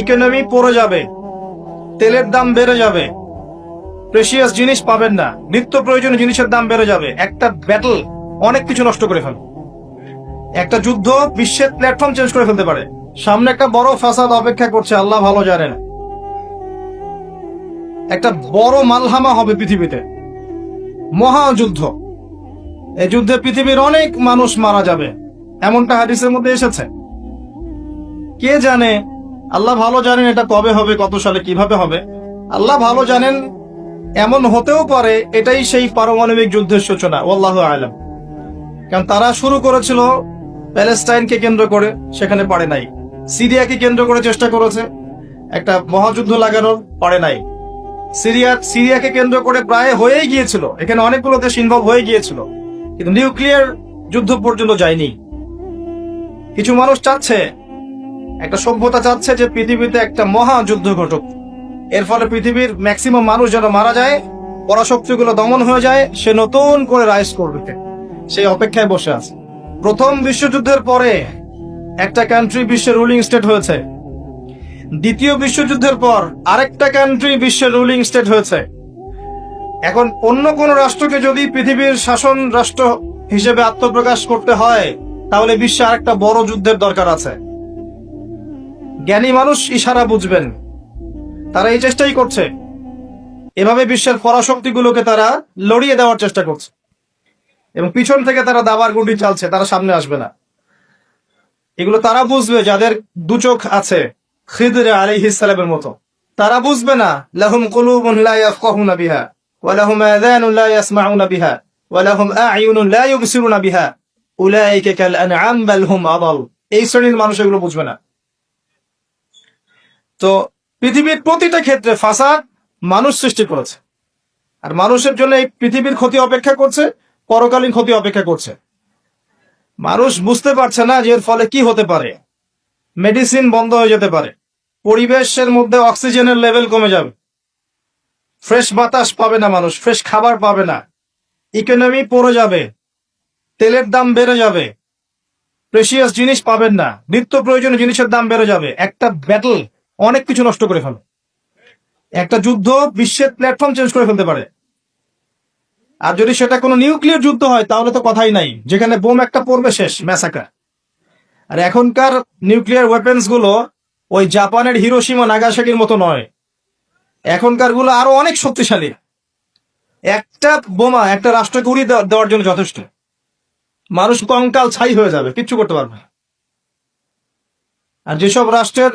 Economy পড়ে যাবে, তেলের দাম বেড়ে যাবে, প্রেশিয়াস জিনিস পাবেন না, নিত্য প্রয়োজনীয় জিনিসের দাম বেড়ে যাবে। একটা ব্যাটল অনেক কিছু নষ্ট করে ফেলে। একটা যুদ্ধ বিশ্বের প্ল্যাটফর্ম চেঞ্জ করে ফেলতে পারে। সামনে একটা বড় ফাসাদ অপেক্ষা করছে, আল্লাহ ভালো জানেন। একটা বড় মালহামা হবে পৃথিবীতে, মহাযুদ্ধ। এই যুদ্ধে পৃথিবীর অনেক মানুষ মারা যাবে, এমনটা হাদিসের মধ্যে এসেছে। কে জানে, আল্লাহ ভালো জানেন এটা কবে হবে, কত সালে, কিভাবে হবে, আল্লাহ ভালো জানেন। এমন হতেও পারে এটাই সেই পারমাণবিক যুদ্ধের সূচনা, আল্লাহু আ'লাম। কারণ তারা শুরু করেছিল প্যালেস্টাইনকে কেন্দ্র করে, সেখানে পারে নাই। সিরিয়াকে কেন্দ্র করে চেষ্টা করেছে একটা মহাযুদ্ধ লাগানোর, পারে নাই। সিরিয়াকে কেন্দ্র করে প্রায় হয়েই গিয়েছিল, এখানে অনেকগুলো দেশ ইনভলভ হয়ে গিয়েছিল, কিন্তু নিউক্লিয়ার যুদ্ধ পর্যন্ত যায়নি। কিছু মানুষ চাচ্ছে, একটা সভ্যতা চাচ্ছে যে পৃথিবীতে একটা মহাযুদ্ধ ঘটুক, এর ফলে পৃথিবীর ম্যাক্সিমাম মানুষ যেন মারা যায়, পরাশক্তিগুলো দমন হয়ে যায়, সে নতুন করে রাইজ করবে, সেই অপেক্ষায় বসে আছে। প্রথম বিশ্বযুদ্ধের পরে একটা কান্ট্রি বিশ্বের রুলিং স্টেট হয়েছে, দ্বিতীয় বিশ্বযুদ্ধের পর আরেকটা কান্ট্রি বিশ্বের রুলিং স্টেট হয়েছে। এখন অন্য কোন রাষ্ট্রকে যদি পৃথিবীর শাসন রাষ্ট্র হিসেবে আত্মপ্রকাশ করতে হয়, তাহলে বিশ্বে আরেকটা বড় যুদ্ধের দরকার আছে। জ্ঞানী মানুষ ইশারা বুঝবেন, তারা এই চেষ্টাই করছে। এভাবে বিশ্বের পরাশক্তিগুলোকে তারা লড়িয়ে দেওয়ার চেষ্টা করছে, এবং পিছন থেকে তারা দাবার গুটি চালছে, তারা সামনে আসবে না। এগুলো তারা বুঝবে যাদের দু চোখ আছে, খিদর আলাইহিস সালামের মতো। তারা বুঝবে না, লাহুম কুলুবুন লা ইয়াফকাহুনা বিহা ওয়া লাহুম আযানুন লা ইয়াসমাউনা বিহা ওয়া লাহুম আ'য়ুনুন লা ইউবসিরুনা বিহা উলাইকা কাল আনআম বাল হুম আদাল। এই শ্রেণীর মানুষ এগুলো বুঝবে না। তো পৃথিবীর প্রতিটা ক্ষেত্রে ফাসাদ মানুষ সৃষ্টি করেছে, আর মানুষের জন্য এই পৃথিবীর ক্ষতি অপেক্ষা করছে, পরকালীন ক্ষতি অপেক্ষা করছে। মানুষ বুঝতে পারছে না যে এর ফলে কি হতে পারে। মেডিসিন বন্ধ হয়ে যেতে পারে, পরিবেশের মধ্যে অক্সিজেনের লেভেল কমে যাবে, ফ্রেশ বাতাস পাবে না মানুষ, ফ্রেশ খাবার পাবে না, ইকোনমি পড়ে যাবে, তেলের দাম বেড়ে যাবে, প্রেশিয়াস জিনিস পাবেন না, নিত্য প্রয়োজনীয় জিনিসের দাম বেড়ে যাবে। একটা ব্যাটল অনেক কিছু নষ্ট করে ফেলে। একটা যুদ্ধ বিশ্বের প্ল্যাটফর্ম চেঞ্জ করে ফেলতে পারে। আর যদি সেটা কোনো নিউক্লিয়ার যুদ্ধ হয়, তাহলে তো কথাই নাই, যেখানে বোম একটা পড়বে, শেষ, ম্যাসাকার। আর এখনকার নিউক্লিয়ার ওয়েপেন্স গুলো ওই জাপানের হিরোশিমা নাগাসাকির মতো নয়, এখনকার গুলো আরো অনেক শক্তিশালী। একটা বোমা একটা রাষ্ট্রকে উড়িয়ে দেওয়ার জন্য যথেষ্ট। মানুষ কঙ্কাল ছাই হয়ে যাবে, কিচ্ছু করতে পারবে না। আর যেসব রাষ্ট্রের